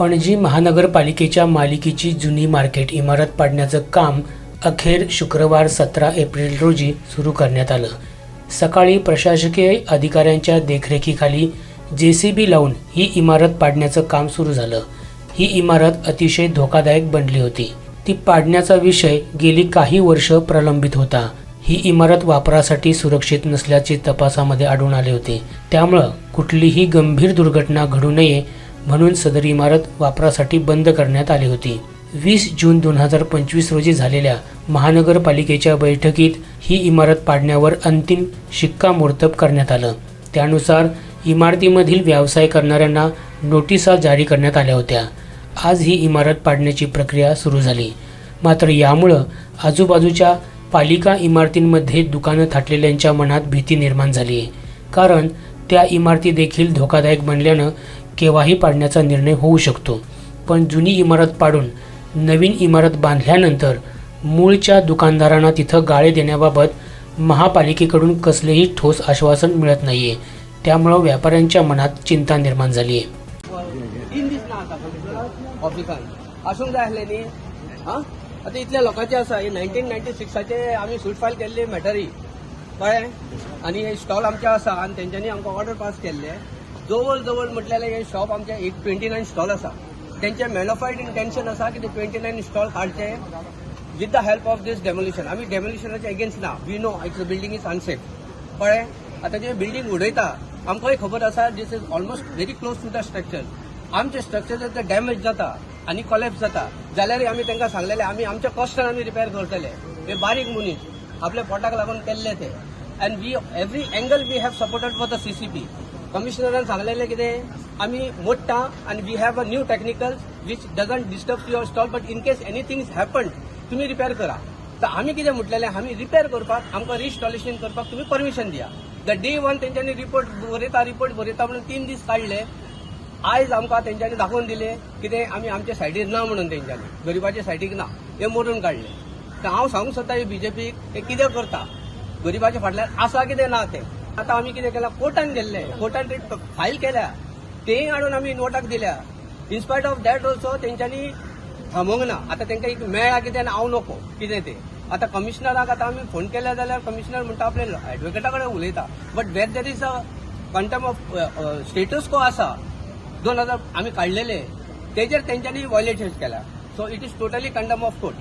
पणजी महानगरपालिकेच्या मालिकेची जुनी मार्केट इमारत पाडण्याचं काम अखेर शुक्रवार 17 एप्रिल रोजी सुरू करण्यात आलं। सकाळी प्रशासकीय अधिकाऱ्यांच्या देखरेखीखाली JCB लावून ही इमारत पाडण्याचं काम सुरू झालं। ही इमारत अतिशय धोकादायक बनली होती। ती पाडण्याचा विषय गेली काही वर्ष प्रलंबित होता। ही इमारत वापरासाठी सुरक्षित नसल्याचे तपासामध्ये आढळून आले होते। त्यामुळे कुठलीही गंभीर दुर्घटना घडू नये म्हणून सदर इमारत वापरासाठी बंद करण्यात आली होती। 20 जून 2025 रोजी झालेल्या महानगरपालिकेच्या बैठकीत ही इमारत पाडण्यावर अंतिम शिक्कामोर्तब करण्यात आलं। त्यानुसार इमारतीमधील व्यवसाय करणाऱ्यांना नोटिसा जारी करण्यात आल्या होत्या। आज ही इमारत पाडण्याची प्रक्रिया सुरू झाली। मात्र यामुळे आजूबाजूच्या पालिका इमारतींमध्ये दुकानं थाटलेल्यांच्या मनात भीती निर्माण झाली आहे, कारण त्या इमारती देखील धोकादायक बनल्यानं केव्हाही पाडण्याचा निर्णय होऊ शकतो। पण जुनी इमारत पाडून नवीन इमारत बांधल्यानंतर मूळच्या दुकानदारांना तिथं गाळे देण्याबाबत महापालिकेकडून कसलेही ठोस आश्वासन मिळत नाहीये। त्यामुळे व्यापाऱ्यांच्या मनात चिंता निर्माण झाली आहे। आता इतल्या लोकांचे आसा 1996चे आम्ही सूट फायल केल्ली मॅटरी कळ्ळें, आनी हे स्टॉल आमचे आसा आनी तेंच्यांनी आमकां ऑर्डर पास केल्ले। जवळ जवळ म्हटल्यार हे शॉप आमचे 29 स्टॉल आसा। तेंचे मॅनिफाईड इंटेंशन आसा की ते 29 स्टॉल काडचे with the help of this demolition. आमी डेमोलिशनाचे अगेन्स्ट ना, we know it's building is unsafe. कळ्ळें, आता जे बिल्डिंग उडयता आमकांय खबर आसा this is almost very close to the structure. आमचे स्ट्रक्चर जर ते डॅमेज जाता आनी कॉलेप्स जाता जाल्यार आमी तांकां सांगलेले आमी आमच्या कॉस्टान आमी रिपेर करतले। हे बारीक मनीस आपल्या पोटाक लागून केल्ले ते, and we every angle we have supported for the CCP। कमिशनरान सांगलेले कितें आमी मोडटा आनी we have a new technical which doesn't disturb your stall, but in case anything happen तुम्ही रिपेर करा। तर आमी कितें म्हटलेलें आमी रिपेर करपाक आमकां रिस्टॉलेशन करपाक तुम्ही परमिशन दिया। द डे वन तेंच्यांनी रिपोर्ट बरयता म्हणून 3 दीस काडले। आयज आमकां तेंच्यांनी दाखोवन दिले कितें आमी आमच्या सायडीर ना म्हणून, तेंच्यांनी गरिबाच्या सायडीक ना हे मोडून काडले। तर हांव सांगूंक सोदता BJPक हे कितें करता, गरिबाच्या फाटल्यान आसा कितें ना तें। आता आमी कितें केलां, कोर्टान गेल्ले, कोर्टान फायल केल्या, तेय हाडून आमी नोटाक दिल्या। इनस्पायट ऑफ दॅट ऑल्सो तेंच्यांनी थांबोवंक ना। आता तेंकां एक मेळ्ळा कितें आनी हांव नको कितें तें। आता कमिशनराक आता आमी फोन केल्या जाल्यार कमिशनर म्हणटा आपल्या एडवोकेटा कडेन उलयता, but where there is a contempt of status quo आसा 2000 आमी काडलेले तेजेर तेंच्यांनी वॉयलेशन केला। So it is totally condemn of court.